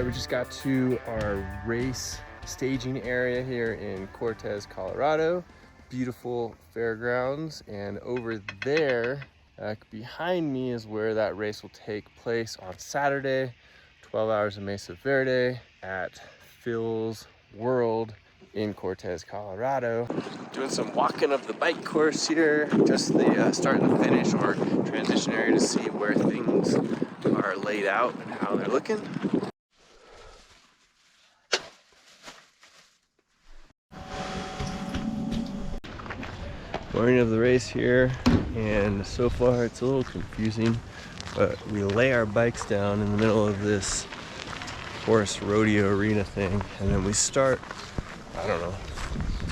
right, we just got to our race staging area here in Cortez, Colorado. Beautiful fairgrounds, and over there behind me is where that race will take place on Saturday, 12 Hours of Mesa Verde at Phil's World in Cortez, Colorado. Doing some walking of the bike course here, just the start and the finish or transition area to see where things are laid out and how they're looking. Morning of the race here, and so far it's a little confusing, but we lay our bikes down in the middle of this horse rodeo arena thing, and then we start, I don't know,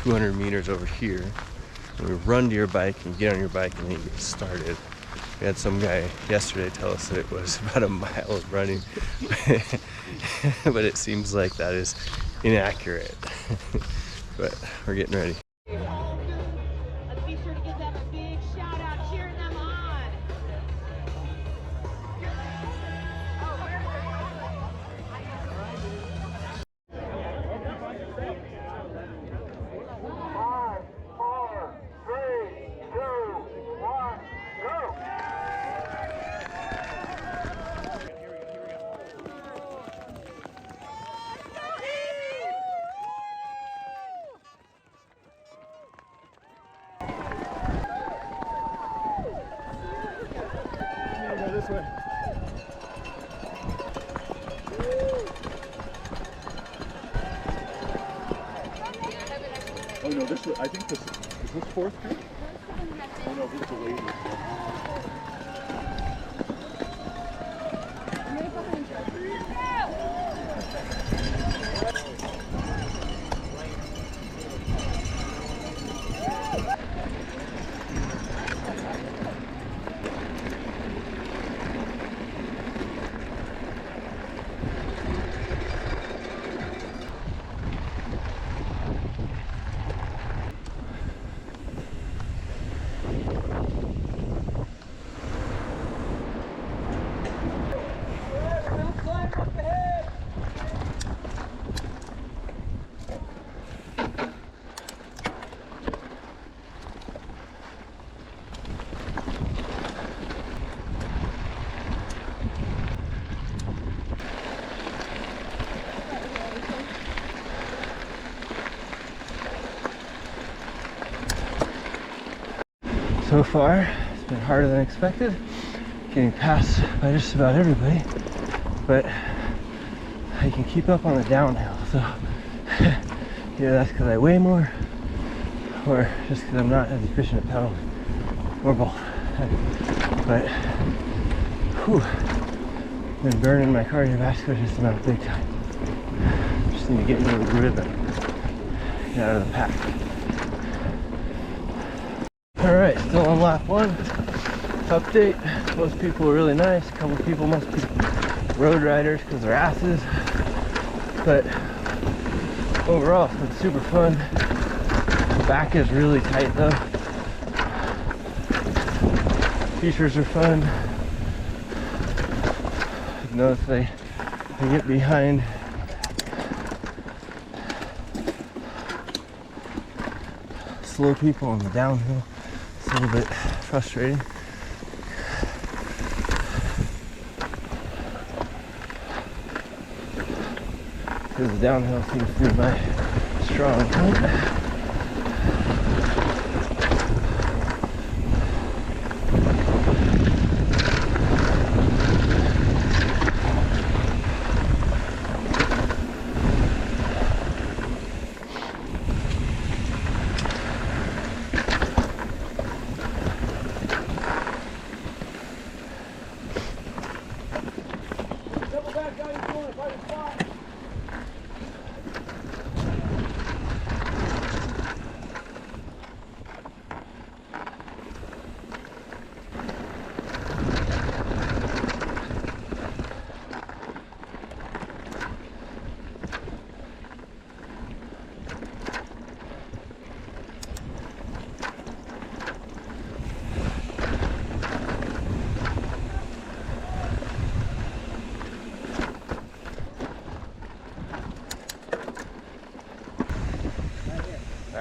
200 meters over here, and we run to your bike and get on your bike and then you get started. We had some guy yesterday tell us that it was about a mile of running, but it seems like that is inaccurate. But we're getting ready. This way. Oh no, this is, I think this is this 4th Street? Oh no, this is the lady. So far, it's been harder than expected, getting passed by just about everybody, but I can keep up on the downhill. So either that's because I weigh more, or just because I'm not as efficient at pedaling, or both. But whew, been burning my cardiovascular system out big time. Just need to get into the rhythm, get out of the pack. Alright, still on lap 1. Update, most people are really nice. A couple people must be road riders because they're asses. But overall, it's been super fun. The back is really tight though. Features are fun. I've noticed they get behind slow people on the downhill. A little bit frustrating. Because the downhill seems to be my strong point.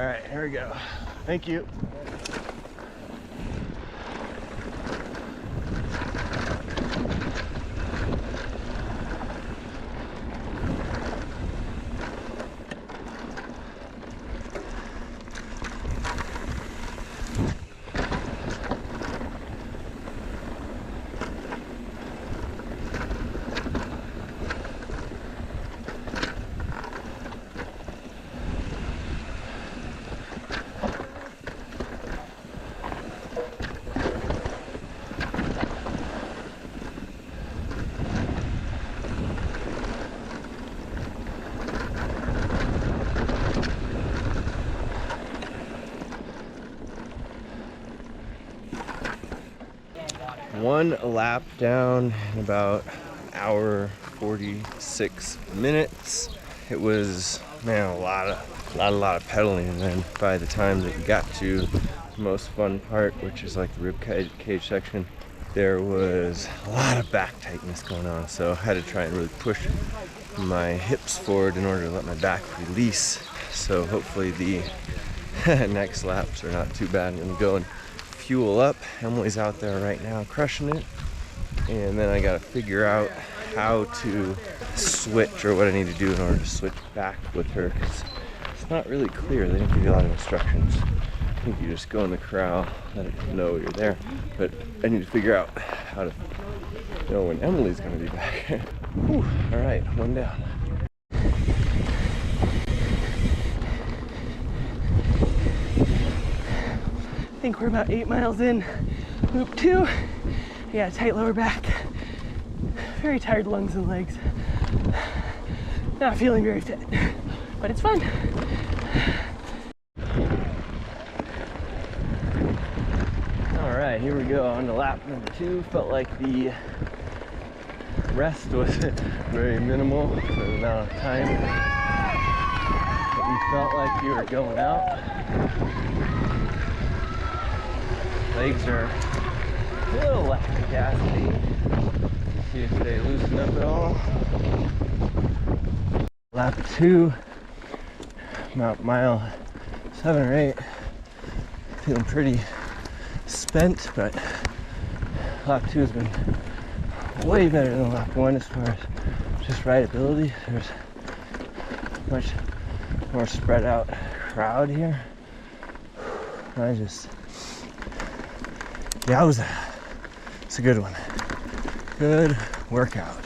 All right, here we go. Thank you. One lap down in about an hour 46 minutes. It was, man, a lot of pedaling, and then by the time that we got to the most fun part, which is like the rib cage section, there was a lot of back tightness going on, so I had to try and really push my hips forward in order to let my back release. So hopefully the next laps are not too bad. I'm gonna go and fuel up. Emily's out there right now crushing it, and then I gotta figure out how to switch, or what I need to do in order to switch back with her, because it's not really clear. They didn't give you a lot of instructions. I think you just go in the corral, let it know you're there, but I need to figure out how to know when Emily's gonna be back. Whew. All right, one down. I think we're about 8 miles in. Loop 2. Yeah, tight lower back. Very tired lungs and legs. Not feeling very fit, but it's fun. All right, here we go on to lap number 2. Felt like the rest was very minimal for the amount of time that we felt like we were going out. Legs are a little lactic acid. See if they loosen up at all. Lap 2, about mile 7 or 8. Feeling pretty spent, but lap 2 has been way better than lap 1 as far as just rideability. There's much more spread out crowd here. It's a good one. Good workout.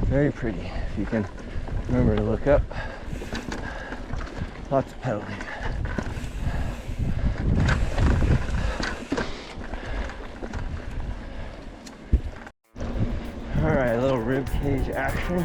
Very pretty. If you can remember to look up. Lots of pedaling. All right, a little rib cage action.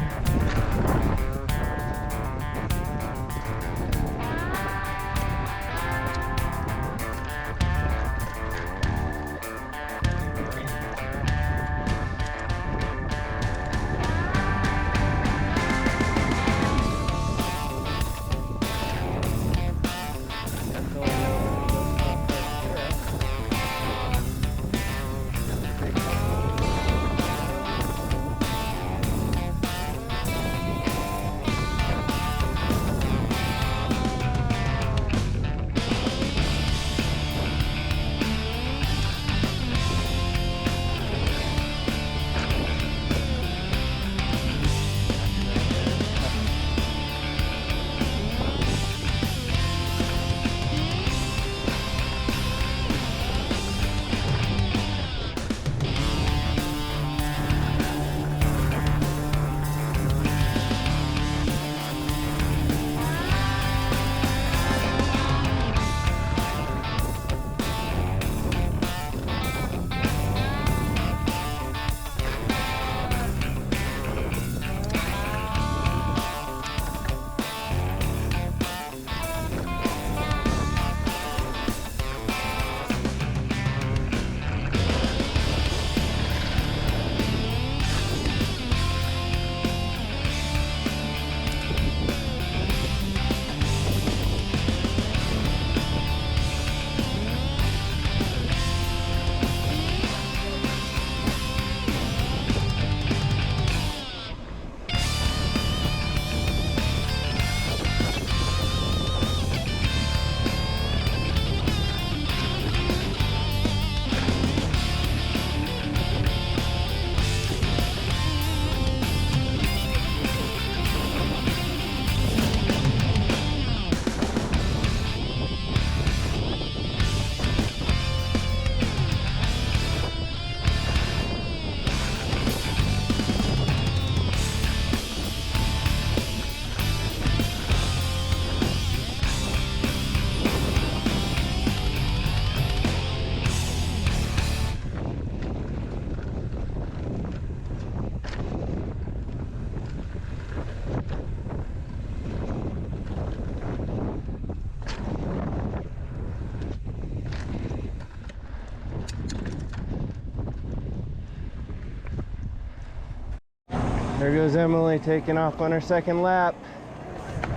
There goes Emily taking off on her second lap.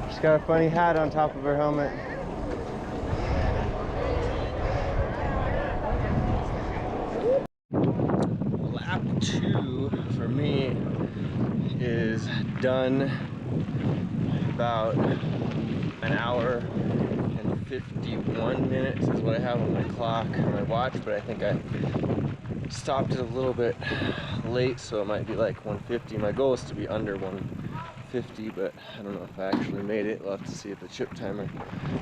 She's got a funny hat on top of her helmet. Lap 2 for me is done. About an hour and 51 minutes is what I have on my clock or my watch, but I think I stopped it a little bit late, so it might be like 150. My goal is to be under 150, but I don't know if I actually made it. We'll have to see if the chip timer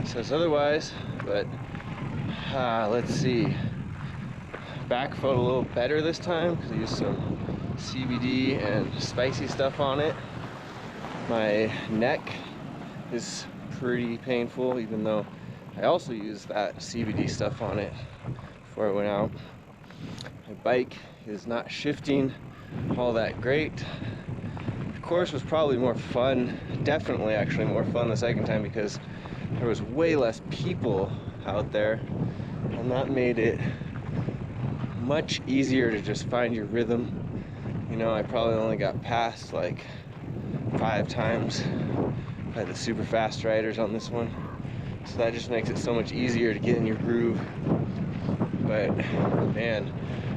says otherwise, but let's see. Back felt a little better this time because I used some CBD and spicy stuff on it. My neck is pretty painful, even though I also used that CBD stuff on it before I went out. My bike is not shifting all that great. The course was probably more fun, definitely actually more fun the second time because there was way less people out there, and that made it much easier to just find your rhythm. You know, I probably only got passed like 5 times by the super fast riders on this one, so that just makes it so much easier to get in your groove. But man,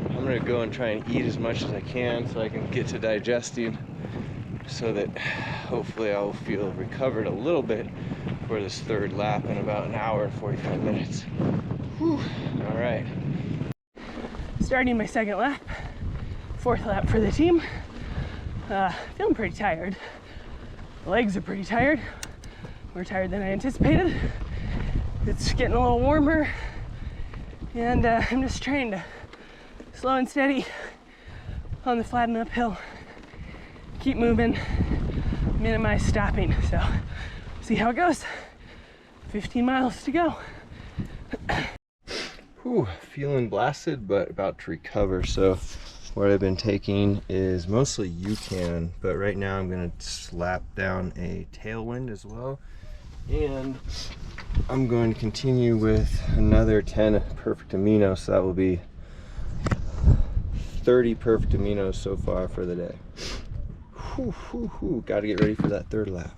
I'm gonna go and try and eat as much as I can so I can get to digesting, so that hopefully I'll feel recovered a little bit for this third lap in about an hour and 45 minutes. Whew. All right. Starting my second lap, 4th lap for the team. Feeling pretty tired. The legs are pretty tired. More tired than I anticipated. It's getting a little warmer, and I'm just trying to slow and steady on the flat and uphill. Keep moving, minimize stopping. So, see how it goes. 15 miles to go. Whew, feeling blasted, but about to recover. So what I've been taking is mostly UCAN, but right now I'm gonna slap down a tailwind as well. And I'm going to continue with another 10 perfect aminos, so that will be 30 perfect aminos so far for the day. Whew, whew, whew. Gotta get ready for that third lap.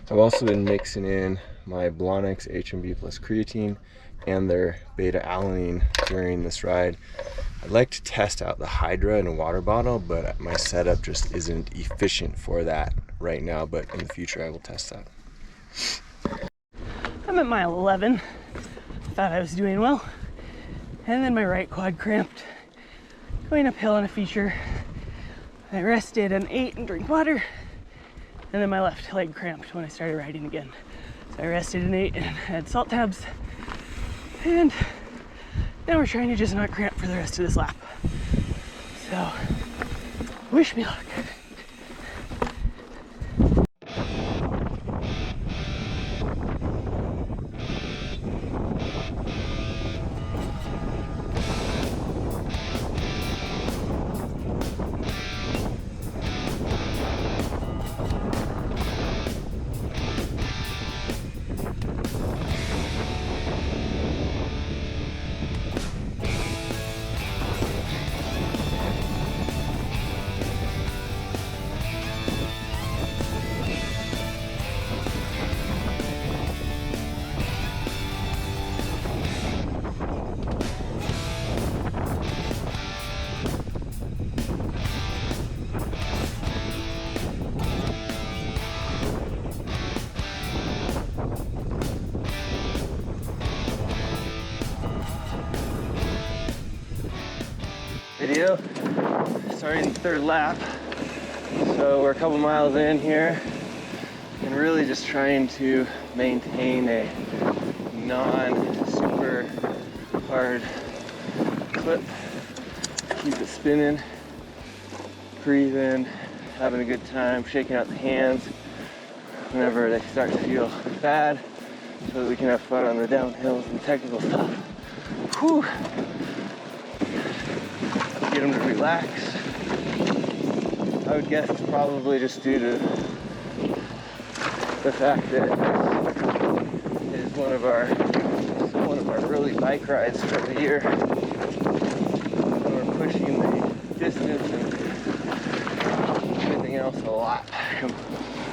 I've also been mixing in my Blonix HMB plus creatine and their beta alanine during this ride. I'd like to test out the Hydra in a water bottle, but my setup just isn't efficient for that right now, but in the future I will test that. I'm at mile 11. Thought I was doing well. And then my right quad cramped. Going uphill on a feature. I rested and ate and drank water. And then my left leg cramped when I started riding again. So I rested and ate and had salt tabs. And now we're trying to just not cramp for the rest of this lap. So, wish me luck. Video starting the third lap, so we're a couple miles in here and really just trying to maintain a non-super hard clip, keep it spinning, breathing, having a good time, shaking out the hands whenever they start to feel bad, so that we can have fun on the downhills and technical stuff. Whew. Get them to relax. I would guess it's probably just due to the fact that it is one of our early bike rides for the year. We're pushing the distance and else a lot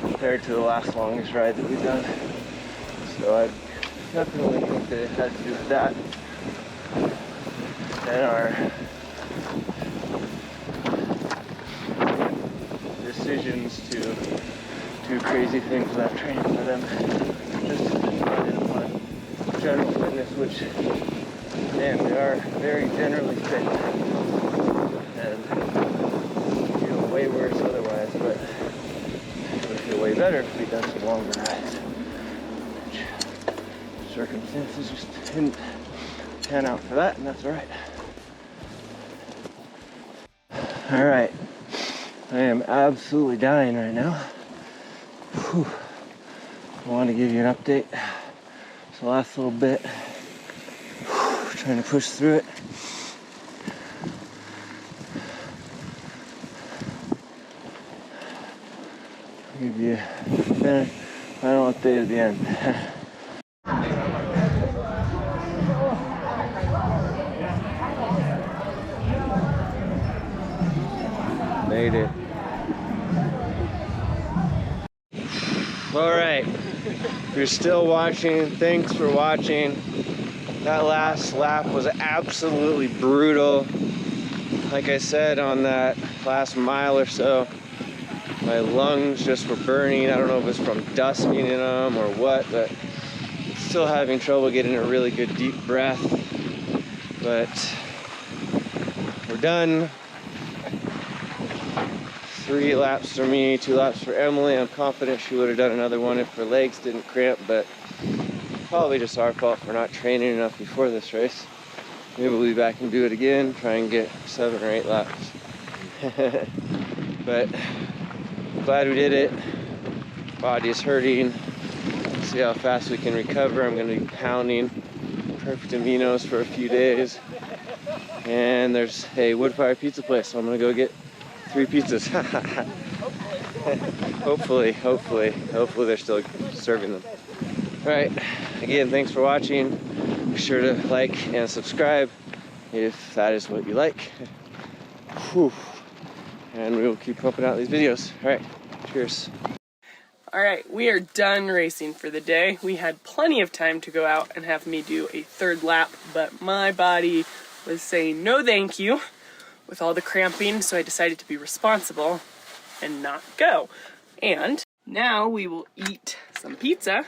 compared to the last longest ride that we've done. So I definitely think that it has to do with that. And our decisions to do crazy things without training for them. Just depended upon general fitness, which, man, we are very generally fit. And feel way worse otherwise, but it would feel way better if we'd done some longer rides. Which circumstances just didn't pan out for that, and that's alright. Alright, I am absolutely dying right now. Whew. I want to give you an update. So last little bit, trying to push through it. I'll give you a final update at the end. Made it. All right, if you're still watching, thanks for watching. That last lap was absolutely brutal. Like I said, on that last mile or so, my lungs just were burning. I don't know if it's from dusting in them or what, but still having trouble getting a really good deep breath. But we're done. 3 laps for me, 2 laps for Emily. I'm confident she would have done another one if her legs didn't cramp, but probably just our fault for not training enough before this race. Maybe we'll be back and do it again, try and get 7 or 8 laps. But glad we did it. Body is hurting. See how fast we can recover. I'm going to be pounding perfect aminos for a few days. And there's a wood fire pizza place, so I'm going to go get 3 pizzas. hopefully they're still serving them. All right, again, thanks for watching. Be sure to like and subscribe if that is what you like. Whew. And we will keep pumping out these videos. All right, cheers. All right, we are done racing for the day. We had plenty of time to go out and have me do a 3rd lap, but my body was saying no thank you with all the cramping, so I decided to be responsible and not go. And now we will eat some pizza,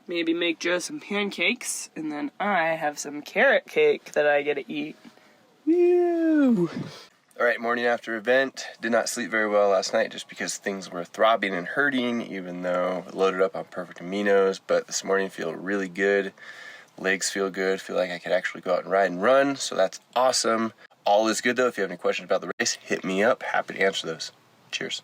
maybe make Joe some pancakes, and then I have some carrot cake that I get to eat. Woo! All right, morning after event. Did not sleep very well last night just because things were throbbing and hurting, even though loaded up on perfect aminos. But this morning feel really good. Legs feel good. Feel like I could actually go out and ride and run, so that's awesome. All is good though. If you have any questions about the race, hit me up. Happy to answer those. Cheers.